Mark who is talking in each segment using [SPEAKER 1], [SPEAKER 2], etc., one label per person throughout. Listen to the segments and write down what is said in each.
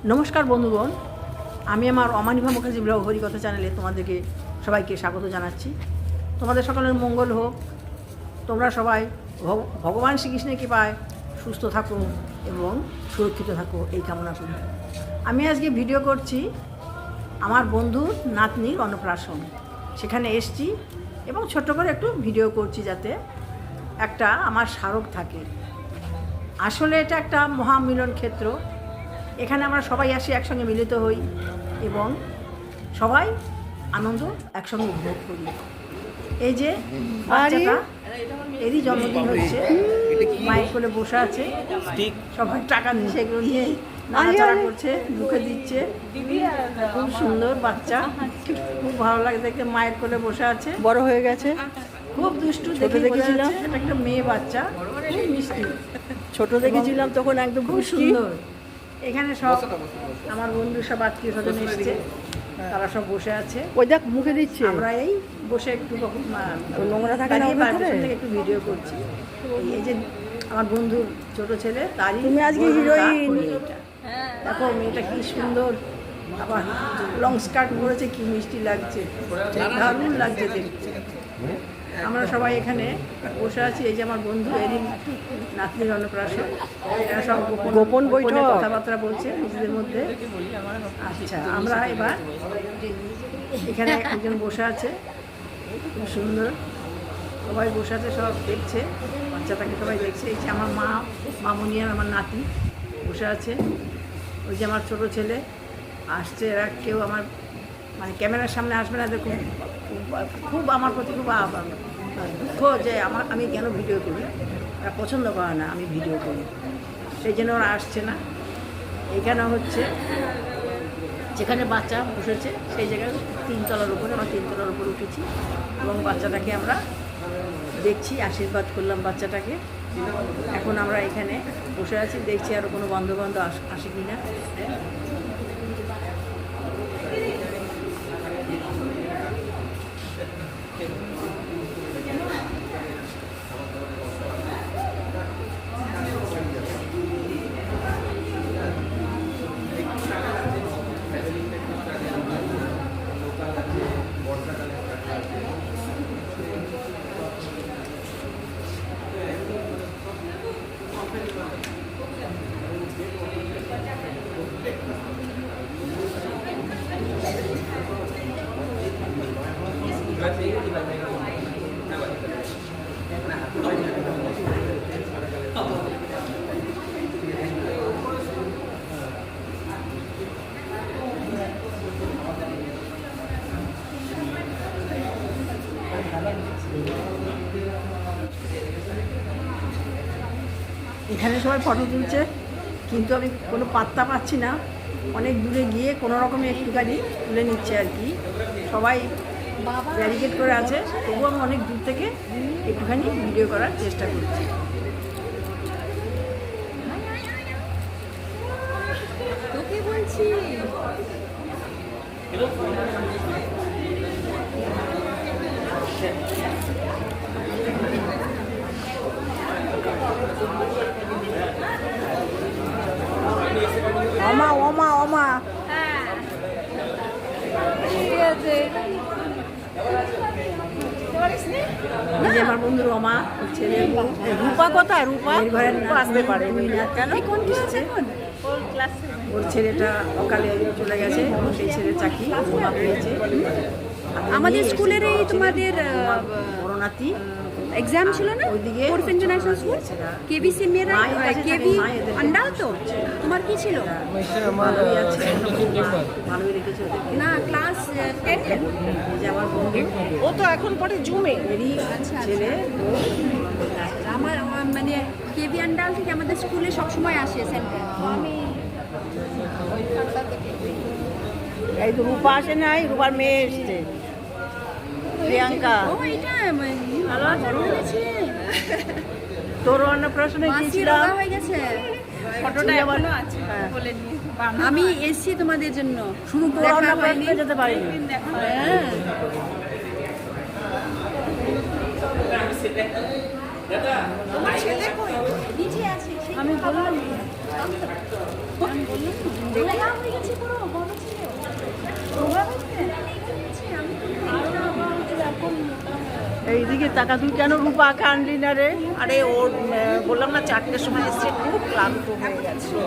[SPEAKER 1] নমস্কার বন্ধুগণ, আমি আমার অমানিভা মুখার্জি ব্লগ হরিকথা চ্যানেলে তোমাদেরকে সবাইকে স্বাগত জানাচ্ছি। তোমাদের সকলের মঙ্গল হোক। তোমরা সবাই ভগবান শ্রীকৃষ্ণের কৃপায় সুস্থ থাকো এবং সুরক্ষিত থাকো এই কামনা করি। আমি আজকে ভিডিও করছি আমার বন্ধুর নাতনির অন্নপ্রাশন, সেখানে এসছি এবং ছোট্ট করে একটু ভিডিও করছি যাতে একটা আমার স্মারক থাকে। আসলে এটা একটা মহামিলন ক্ষেত্র। এখানে আমরা সবাই আসি, একসঙ্গে মিলিত হই এবং সবাই আনন্দ একসঙ্গে উপভোগ করি। এই যে বাচ্চাটা, এরই জন্মদিন হচ্ছে, মায়ের কোলে বসে আছে, সবাই টাকা নিয়ে সেগুলো নিয়ে নাড়াচাড়া করছে, মুখে দিচ্ছে। খুব সুন্দর বাচ্চা, খুব ভালো লাগে দেখতে। মায়ের কোলে বসে আছে,
[SPEAKER 2] বড় হয়ে গেছে,
[SPEAKER 1] খুব দুষ্টু। দেখে দেখেছিলাম এটা একটা মেয়ে বাচ্চা, খুব মিষ্টি।
[SPEAKER 2] ছোট দেখেছিলাম তখন একদম
[SPEAKER 1] খুব সুন্দর। এখানে সব আমার বন্ধু, সব আত্মীয় স্বজন এসছে, তারা সব বসে আছে।
[SPEAKER 2] ওই দেখ মুখে দিচ্ছে।
[SPEAKER 1] আমরা এই বসে একটু
[SPEAKER 2] নোংরা থাকে না
[SPEAKER 1] থেকে একটু ভিডিও করছি। এই যে আমার বন্ধুর ছোট ছেলে, তারই
[SPEAKER 2] তুমি আজকে হিরোইন।
[SPEAKER 1] দেখো মেয়েটা কি সুন্দর, আবার লং স্কার্ট পরেছে, কি মিষ্টি লাগছে, দারুণ লাগছে দেখতে। আমরা সবাই এখানে বসে আছি। এই যে আমার বন্ধু, এরই নাতনির অন্নপ্রাশন। এরা সব
[SPEAKER 2] গোপন বৈঠক
[SPEAKER 1] কথাবার্তা বলছে নিজেদের মধ্যে। আচ্ছা, আমরা এবার এখানে একজন বসে আছে, খুব সুন্দর, সবাই বসে আছে, সব দেখছে বাচ্চাটাকে, সবাই দেখছে। এই যে আমার মামুনি আর আমার নাতি বসে আছে। ওই যে আমার ছোট ছেলে আসছে। এরা কেউ আমার মানে ক্যামেরার সামনে আসবে না, দেখুন। খুব আমার প্রতি খুব দুঃখ যে আমি কেন ভিডিও করি, ওরা পছন্দ করে না আমি ভিডিও করি, সেই জন্য ওরা আসছে না। এখানে হচ্ছে যেখানে বাচ্চা বসেছে সেই জায়গায় 3 তলার উপরে, আমরা 3 তলার উপরে উঠেছি এবং বাচ্চাটাকে আমরা দেখছি, আশীর্বাদ করলাম বাচ্চাটাকে। এখন আমরা এখানে বসে আছি, দেখছি আরও কোনো বন্ধুবান্ধব আসে কি না। এখানে সবাই ফটো তুলছে, কিন্তু আমি কোনো পাত্তা পাচ্ছি না। অনেক দূরে গিয়ে কোনো রকমে একটুখানি তুলে নিচ্ছে আর কি। সবাই ব্যারিকেড করে আছে, তবুও আমি অনেক দূর থেকে একটুখানি ভিডিও করার চেষ্টা করছি।
[SPEAKER 2] তোকে বলছি অমা অমা অমা। ঠিক আছে,
[SPEAKER 1] এই যে আমার বন্ধু রমা, ছেলে
[SPEAKER 2] রূপা কোথায়? রূপা
[SPEAKER 1] ঘরের
[SPEAKER 2] আসতে পারে
[SPEAKER 1] কেন, ওর ছেলেটা অকালে চলে গেছে, সেই ছেলের চাকরি রমা পেয়েছে।
[SPEAKER 2] আমাদের স্কুলের এই তোমাদের
[SPEAKER 1] বড় নাতি
[SPEAKER 2] এক্সাম ছিল না,
[SPEAKER 1] ওইদিকে
[SPEAKER 2] ফোর্থ ইন্টারন্যাশনাল স্কুল কেবিসি মেরা, কেবি আন্ডাল। তো তোমার কি ছিল?
[SPEAKER 1] ভালোই আছে, ভালোই রেখেছে ওদেরকে।
[SPEAKER 2] না, ক্লাস 10 এ।
[SPEAKER 1] যে আমার বন্ধু,
[SPEAKER 2] ও তো এখন পড়ে জুমে।
[SPEAKER 1] এরই ছেলে,
[SPEAKER 2] আমার মানে কেবি আন্ডাল থেকে আমাদের স্কুলে সবসময় আসে সেন্টার। আমি
[SPEAKER 1] এই তো রূপা আসে নাই, রূপার মেয়ে এসছে, প্রিয়াঙ্কা।
[SPEAKER 2] ও এটা
[SPEAKER 1] ভালো আছে?
[SPEAKER 2] বড় হয়েছে,
[SPEAKER 1] তোর অন্নপ্রাশনে
[SPEAKER 2] মাসি
[SPEAKER 1] গিয়েছিলাম,
[SPEAKER 2] রোগা হয়ে গেছে।
[SPEAKER 1] ফটোটা এখনো আছে বলে নিয়ে।
[SPEAKER 2] আমি এসছি তোমাদের জন্য,
[SPEAKER 1] শুধু তোর অন্নপ্রাশনে যেতে পারিনি।
[SPEAKER 2] হ্যাঁ। তোমার ছেলে কই? নিচে আছে। আমি বললাম ভাইয়া হয়ে গেছে পুরো বড় ছিল। আমি তো
[SPEAKER 1] এইদিকে তাকা, তুই কেন রূপা কান্দি না রে?
[SPEAKER 3] আরে ওর বললাম না 4টের সময় এসছে, খুব ক্লান্ত হয়ে গেছে।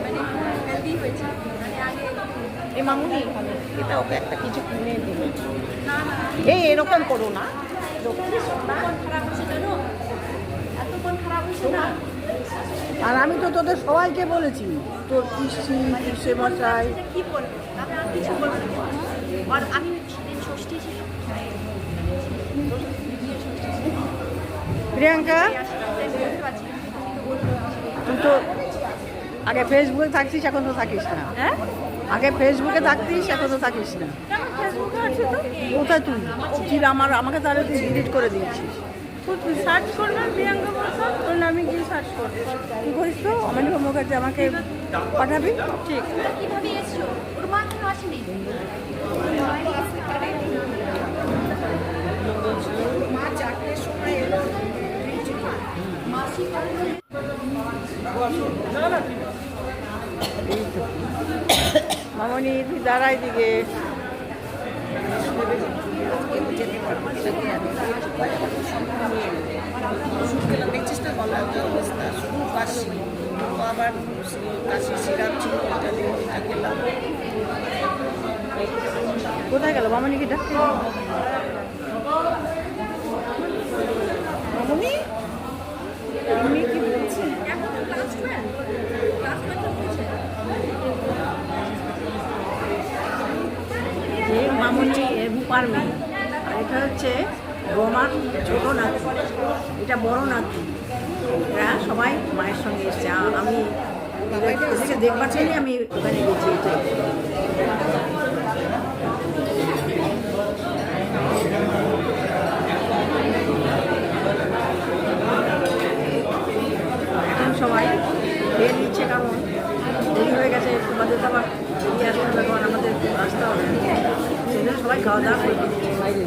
[SPEAKER 2] মানে হেলদি হয়েছে মানে আগে
[SPEAKER 3] এই মামুনি এটা ওকে একটা কিছু কিনে দিল।
[SPEAKER 2] না না
[SPEAKER 3] এই এরকম করো না,
[SPEAKER 2] মন খারাপ হচ্ছে জানো, এত মন খারাপ হচ্ছে না।
[SPEAKER 1] আর আমি তো তোদের সবাইকে বলেছি, তোর কৃষি কৃষি মশাই
[SPEAKER 2] এটা কি বলবো, আমি আর কিছু বলবো না। আর আমি সেদিন ষষ্ঠী ছিল,
[SPEAKER 1] প্রিয়াঙ্কা,
[SPEAKER 2] বলতে পারছি না।
[SPEAKER 1] তুই তো আগে ফেসবুকে থাকতিস, এখন তো থাকিস না।
[SPEAKER 2] হ্যাঁ
[SPEAKER 1] আগে ফেসবুকে থাকতিস, এখন তো থাকিস না।
[SPEAKER 2] ফেসবুকে আছে তো,
[SPEAKER 1] কোথায় তুই? আমাকে তাহলে তুই ডিলিট করে দিয়েছিস।
[SPEAKER 2] তুই সার্চ কর না প্রিয়াঙ্কা বলছো, তোর নামে গিয়ে সার্চ কর।
[SPEAKER 1] কি করিস তো? অমানিক মুখার্জি আমাকে পাঠাবি? ঠিক।
[SPEAKER 2] কিভাবে এসছো, ওর মা কেন আসেনি?
[SPEAKER 3] মা 4টের সময় এলো।
[SPEAKER 2] মাসি কারণে
[SPEAKER 1] মামনি তুই দাঁড়াই দিকে।
[SPEAKER 3] কেউ যেতে পারবো না, সেটাকে আমি ওষুধ খেলাম, দেখছিস না গলার কি অবস্থা, শুধু কাশি। তো আবার কাশি সিরাপ ছিল, ওটা দিয়ে ওটা খেলাম।
[SPEAKER 1] কোথায় গেল মামনি? কি ডাকতে?
[SPEAKER 3] মামুনি উনি কি বলছে?
[SPEAKER 2] এখন ক্লাস 12 হয়েছে।
[SPEAKER 1] এই মামনি রূপার মেয়ে, আর এটা হচ্ছে বৌমার ছোট নাতি, এটা বড় নাতি। এরা সবাই মায়ের সঙ্গে এসছে। আমি এদেরকে দেখবার জন্যই আমি ওখানে গেছি। এটাই এখন সবাই খেয়ে নিচ্ছে, কারণ দেরি হয়ে গেছে। তোমাদের তো আবার বেরিয়ে আসতে হবে, কারণ আমাদের আসতে হবে। সেই জন্য সবাই খাওয়া দাওয়া করে দিচ্ছে বাইরে।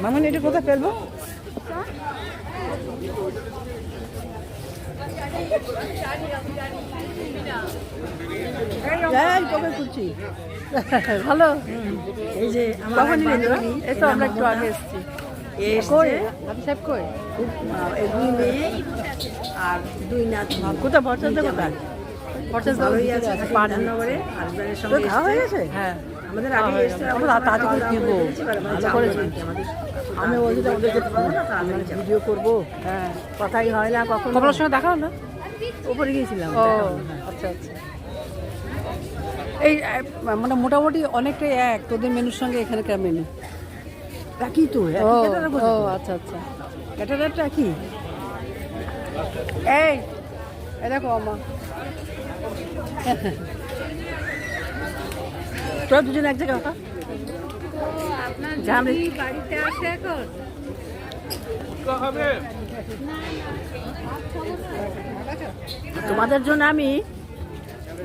[SPEAKER 1] মামনি এটা কোথায় ফেলবো? কবে খুঁজছি ভালো। এই যে আমার এই তো আমরা একটু আগে এসেছি। দুই মেয়ে আর দুই নাতি। কোথায় ভরসাতে? কোথায় ভরসা? ভালোই আছে, পাটনগরে হাজব্যান্ডের সঙ্গে খাওয়া হয়ে গেছে। হ্যাঁ, আমাদের আগে এসছে। আমরা তাড়াতাড়ি করে কিনবো, ভালো করেছি। আমি বলছি ওদেরকে ভিডিও করবো। হ্যাঁ, কথাই হয় না কখন। কমলার সঙ্গে দেখাও না? ওপরে গিয়েছিলাম। ও আচ্ছা আচ্ছা। এই মানে মোটামুটি অনেকটাই এক তোদের মেনুর সঙ্গে এখানকার মেনু। একই তো
[SPEAKER 4] ও
[SPEAKER 1] একই ক্যাটারার
[SPEAKER 4] ও আচ্ছা আচ্ছা
[SPEAKER 1] ক্যাটারারটা কি
[SPEAKER 4] এই এই দেখো আমা
[SPEAKER 1] তোরা দুজন এক জায়গায় হতা
[SPEAKER 2] আপনার
[SPEAKER 1] যা আমরা-
[SPEAKER 2] দিদি বাড়িতে আসে এখন
[SPEAKER 1] তোমাদের জন্য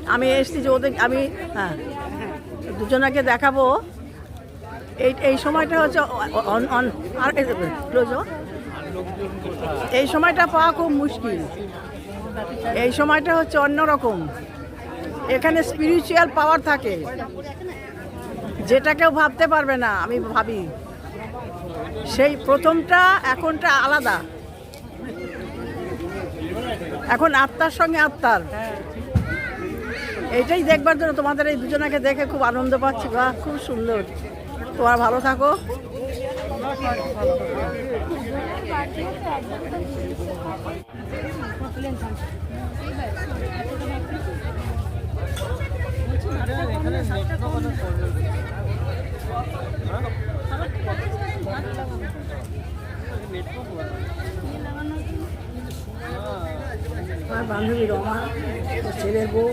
[SPEAKER 1] আমি এসেছি যে ওদের আমি হ্যাঁ দুজনাকে দেখাবো এই এই সময়টা হচ্ছে আর ক্লোজ এই সময়টা পাওয়া খুব মুশকিল এই সময়টা হচ্ছে অন্যরকম এখানে স্পিরিচুয়াল পাওয়ার থাকে যেটা কেউ ভাবতে পারবে না আমি ভাবি সেই প্রথমটা এখনটা আলাদা এখন আত্মার সঙ্গে আত্মার এইটাই দেখবার জন্য তোমাদের এই দুজনাকে দেখে খুব আনন্দ পাচ্ছি বাহ খুব সুন্দর তোমরা ভালো থাকো আমার বান্ধবী রমা ওর ছেলের বউ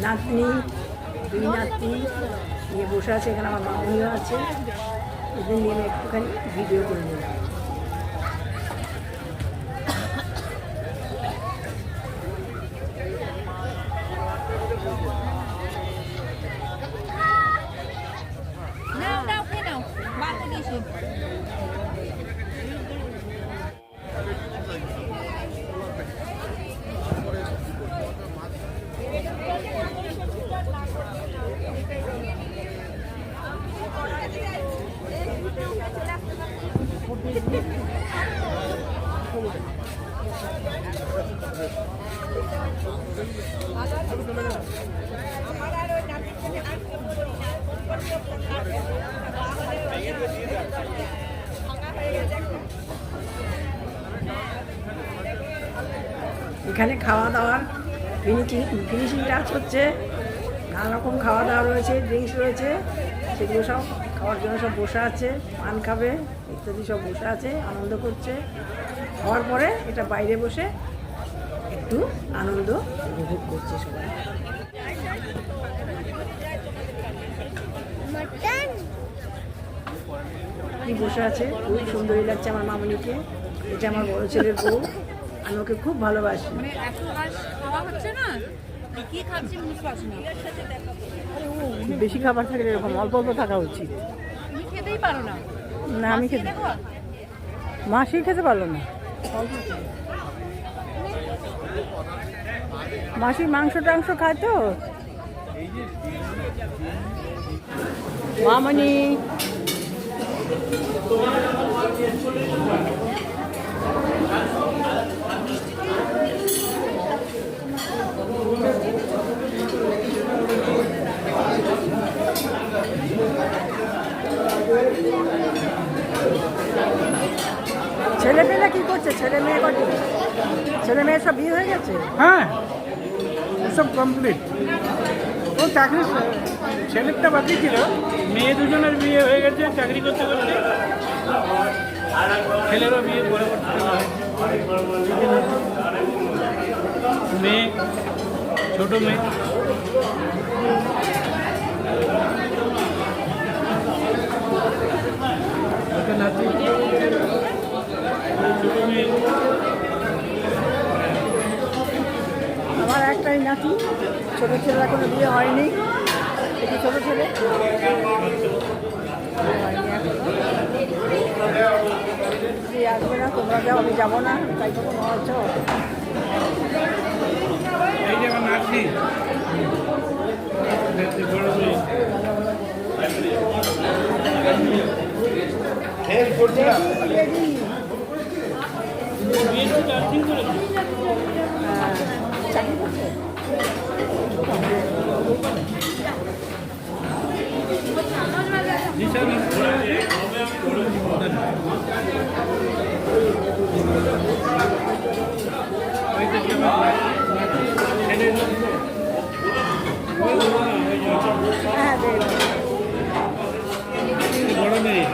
[SPEAKER 1] নাতনি দুই নাতনি নিয়ে বসে আছে এখানে আমার মামুনিও আছে এদের নিয়ে আমি একটুখানি ভিডিও করে নিলাম
[SPEAKER 2] নাও নাও খেয়ে নাও বাড়িতে দিয়েছি
[SPEAKER 1] এখানে খাওয়া দাওয়ার ফিনিশিং টাচ হচ্ছে নানা রকম খাওয়া দাওয়া রয়েছে ড্রিঙ্কস রয়েছে সেগুলো সব খাওয়ার জন্য সব বসে আছে পান খাবে ইত্যাদি সব বসে আছে আনন্দ করছে খাওয়ার পরে এটা বাইরে বসে একটু আনন্দ উপভোগ করছে সবাই কি বসে আছে খুব সুন্দরই লাগছে আমার মামনিকে এটা আমার বড় ছেলের বউ আমি ওকে খুব ভালোবাসি
[SPEAKER 2] মানে এত মাস খাওয়া হচ্ছে না কি খাচ্ছি বুঝতে পারছি না
[SPEAKER 1] বেশি খাবার থাকলে এরকম অল্প অল্প থাকা উচিত
[SPEAKER 2] তুমি খেতেই পারো না
[SPEAKER 1] না আমি খেতে মাসি খেতে পারলো না মাসি মাংস টাংস খায় তো মামনি ছেলে মেয়েরা কি করছে ছেলে মেয়ে কত ছেলে মেয়ে সব বিয়ে হয়ে গেছে
[SPEAKER 5] হ্যাঁ সব কমপ্লিট ও চাকরি ছেলেরটা বাকি ছিল মেয়ে দুজনের বিয়ে হয়ে গেছে চাকরি করতে করতে ছেলেরও বিয়ে করে করতে মেয়ে ছোট মেয়ে নাতি ছোট মেয়ে
[SPEAKER 1] আমার একটাই নাতি ছোট ছেলে এখনো বিয়ে হয়নি একটু ছোট ছেলে বিয়ে আসবে না তোমরা যাও আমি যাবো না তাই তো কোনো হচ্ছে
[SPEAKER 5] এই যে আমার নাতি বড় মেয়ে বিয়ে তো নার্সিং করেছে
[SPEAKER 1] চাকরি করছে
[SPEAKER 5] বড় মেয়ে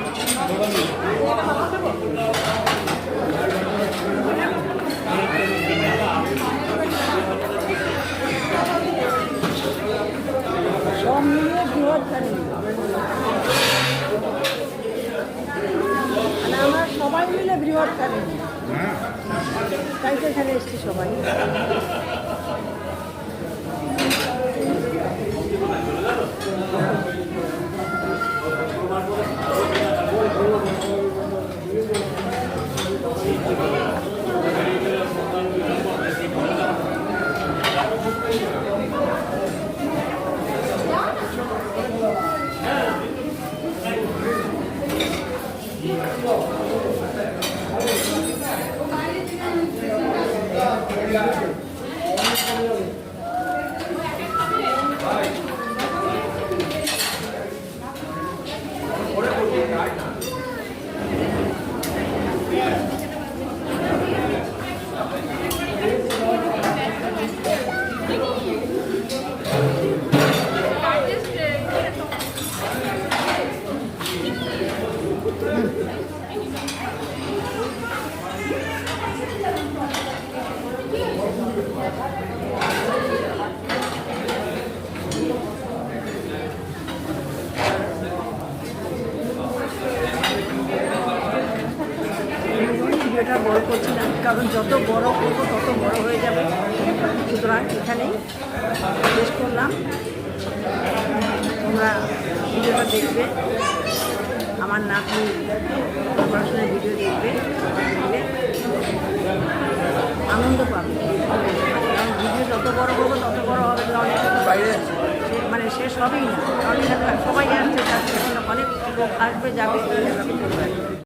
[SPEAKER 1] সবাই মিলে বৃহৎ ফ্যামিলি, তাই তো এখানে এসছি সবাই। ভিডিওটা বড় করছি না, কারণ যত বড় করবো তত বড় হয়ে যাবে। সুতরাং এখানেই শেষ করলাম। তোমরা ভিডিওটা দেখবে, আমার নাতনি পড়াশোনার ভিডিও দেখবে, দেখলে আনন্দ পাবে। কারণ ভিডিও যত বড় করবো তত বড় হবে, অনেক মানে শেষ হবেই না। কারণ সবাই আসছে, অনেক লোক আসবে যাবে।